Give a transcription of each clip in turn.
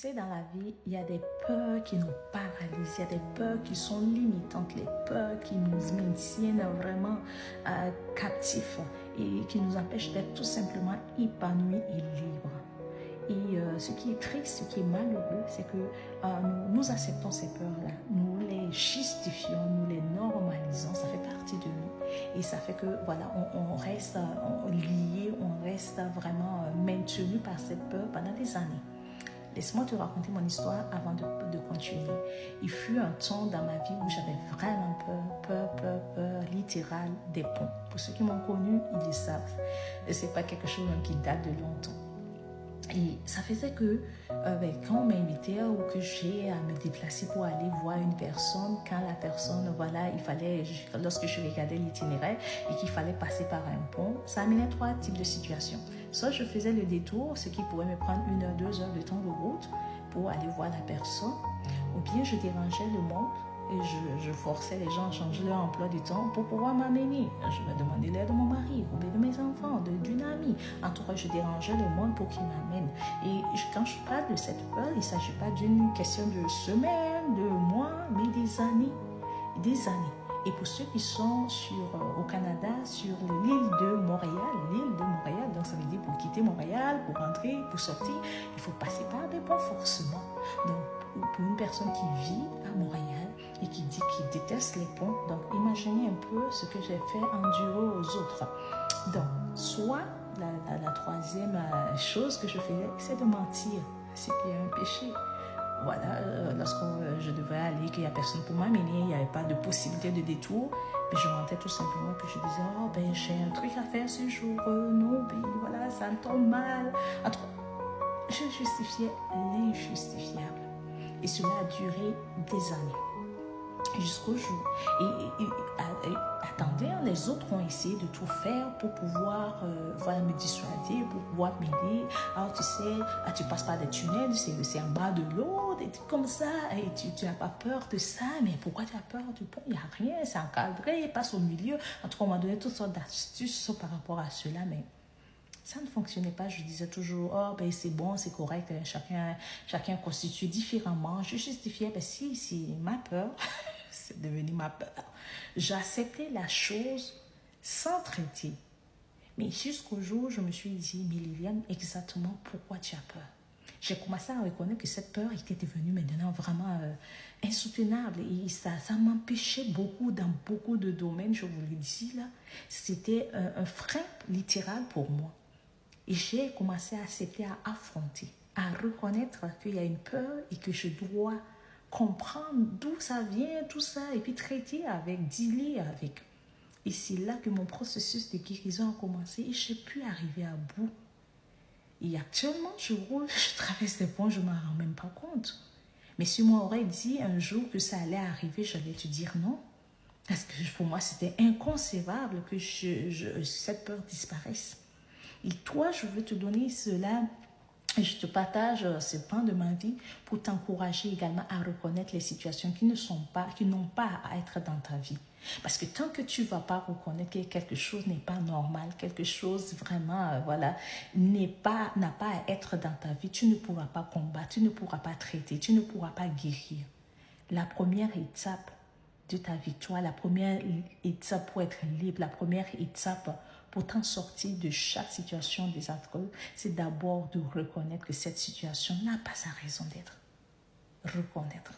sais, dans la vie, il y a des peurs qui nous paralysent, il y a des peurs qui sont limitantes, les peurs qui nous maintiennent vraiment captifs et qui nous empêchent d'être tout simplement épanouis et libres. Et ce qui est triste, ce qui est malheureux, c'est que nous acceptons ces peurs-là, nous les justifions, nous les normalisons, ça fait partie de nous. Et ça fait que, voilà, on reste lié, on reste vraiment maintenu par cette peur pendant des années. Laisse-moi te raconter mon histoire avant de continuer. Il fut un temps dans ma vie où j'avais vraiment peur littérale des ponts. Pour ceux qui m'ont connu, ils le savent. Et ce n'est pas quelque chose qui date de longtemps. Et ça faisait que quand on m'invitait ou que j'ai à me déplacer pour aller voir une personne, quand la personne, voilà, lorsque je regardais l'itinéraire et qu'il fallait passer par un pont, ça amenait 3 types de situations. Soit je faisais le détour, ce qui pourrait me prendre 1 heure, 2 heures de temps de route pour aller voir la personne, ou bien je dérangeais le monde et je forçais les gens à changer leur emploi du temps pour pouvoir m'amener. Je me demandais l'aide de mon mari, ou bien de mes enfants, d'une amie. En tout cas, je dérangeais le monde pour qu'il m'amène. Et quand je parle de cette peur, il ne s'agit pas d'une question de semaines, de mois, mais des années. Des années. Et pour ceux qui sont au Canada, sur l'île de Montréal, donc ça veut dire pour quitter Montréal, pour rentrer, pour sortir, il faut passer par des ponts forcément. Donc, pour une personne qui vit à Montréal et qui dit qu'il déteste les ponts, donc imaginez un peu ce que j'ai fait endurer aux autres. Donc, soit la troisième chose que je faisais, c'est de mentir, ce qui est un péché. Voilà, lorsque je devais aller, qu'il n'y a personne pour m'amener, il n'y avait pas de possibilité de détour, mais je mentais tout simplement, puis je disais, j'ai un truc à faire ce jour, non, puis voilà, ça me tombe mal. Je justifiais l'injustifiable. Et cela a duré des années, jusqu'au jour. Et attendez, les autres ont essayé de tout faire pour pouvoir me dissuader, pour pouvoir m'aider. Alors tu sais, tu passes par des tunnels, c'est en bas de l'eau, des trucs comme ça, et tu n'as pas peur de ça, mais pourquoi tu as peur du pont? Il n'y a rien, c'est encadré, passe au milieu. En tout cas, on m'a donné toutes sortes d'astuces par rapport à cela, mais ça ne fonctionnait pas. Je disais toujours, c'est bon, c'est correct, chacun constitue différemment. Je justifiais, si ma peur, c'est devenu ma peur. J'acceptais la chose sans traiter. Mais jusqu'au jour où je me suis dit, mais Liliane, exactement pourquoi tu as peur? J'ai commencé à reconnaître que cette peur était devenue maintenant vraiment insoutenable. Et ça m'empêchait beaucoup dans beaucoup de domaines, je vous le dis là. C'était un frein littéral pour moi. Et j'ai commencé à accepter, à affronter, à reconnaître qu'il y a une peur et que je dois comprendre d'où ça vient, tout ça, et puis traiter avec, dealer avec. Et c'est là que mon processus de guérison a commencé et j'ai pu arriver à bout. Et actuellement, je roule, je traverse des ponts, je ne m'en rends même pas compte. Mais si on m'aurait dit un jour que ça allait arriver, j'allais te dire non. Parce que pour moi, c'était inconcevable que cette peur disparaisse. Et toi, je veux te donner cela, et je te partage ce pan de ma vie pour t'encourager également à reconnaître les situations qui n'ont pas à être dans ta vie. Parce que tant que tu ne vas pas reconnaître que quelque chose n'est pas normal, quelque chose vraiment, n'a pas à être dans ta vie, tu ne pourras pas combattre, tu ne pourras pas traiter, tu ne pourras pas guérir. La première étape de ta victoire, la première étape pour être libre, la première étape pour t'en sortir de chaque situation désastreuse, c'est d'abord de reconnaître que cette situation n'a pas sa raison d'être. Reconnaître.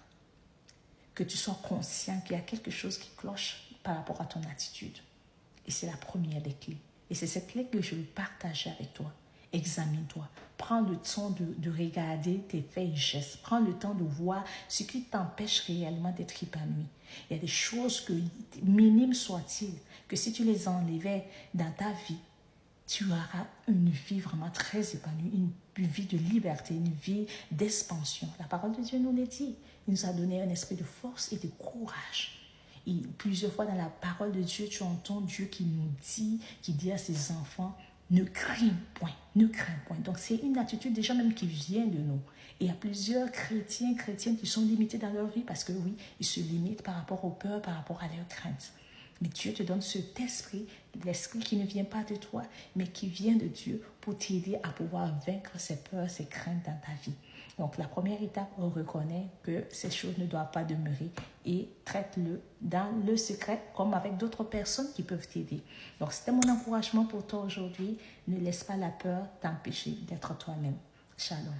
Que tu sois conscient qu'il y a quelque chose qui cloche par rapport à ton attitude. Et c'est la première des clés. Et c'est cette clé que je veux partager avec toi. Examine-toi. Prends le temps de regarder tes faits et gestes. Prends le temps de voir ce qui t'empêche réellement d'être épanoui. Il y a des choses que, minimes soient-ils, que si tu les enlevais dans ta vie, tu auras une vie vraiment très épanouie, une vie de liberté, une vie d'expansion. La parole de Dieu nous l'a dit. Il nous a donné un esprit de force et de courage. Et plusieurs fois dans la parole de Dieu, tu entends Dieu qui dit à ses enfants, ne crains point, ne crains point. Donc c'est une attitude déjà même qui vient de nous. Et il y a plusieurs chrétiennes qui sont limités dans leur vie parce que oui, ils se limitent par rapport aux peurs, par rapport à leurs craintes. Mais Dieu te donne cet esprit, l'esprit qui ne vient pas de toi, mais qui vient de Dieu pour t'aider à pouvoir vaincre ces peurs, ces craintes dans ta vie. Donc, la première étape, on reconnaît que ces choses ne doivent pas demeurer et traite-le dans le secret comme avec d'autres personnes qui peuvent t'aider. Donc, c'était mon encouragement pour toi aujourd'hui. Ne laisse pas la peur t'empêcher d'être toi-même. Shalom.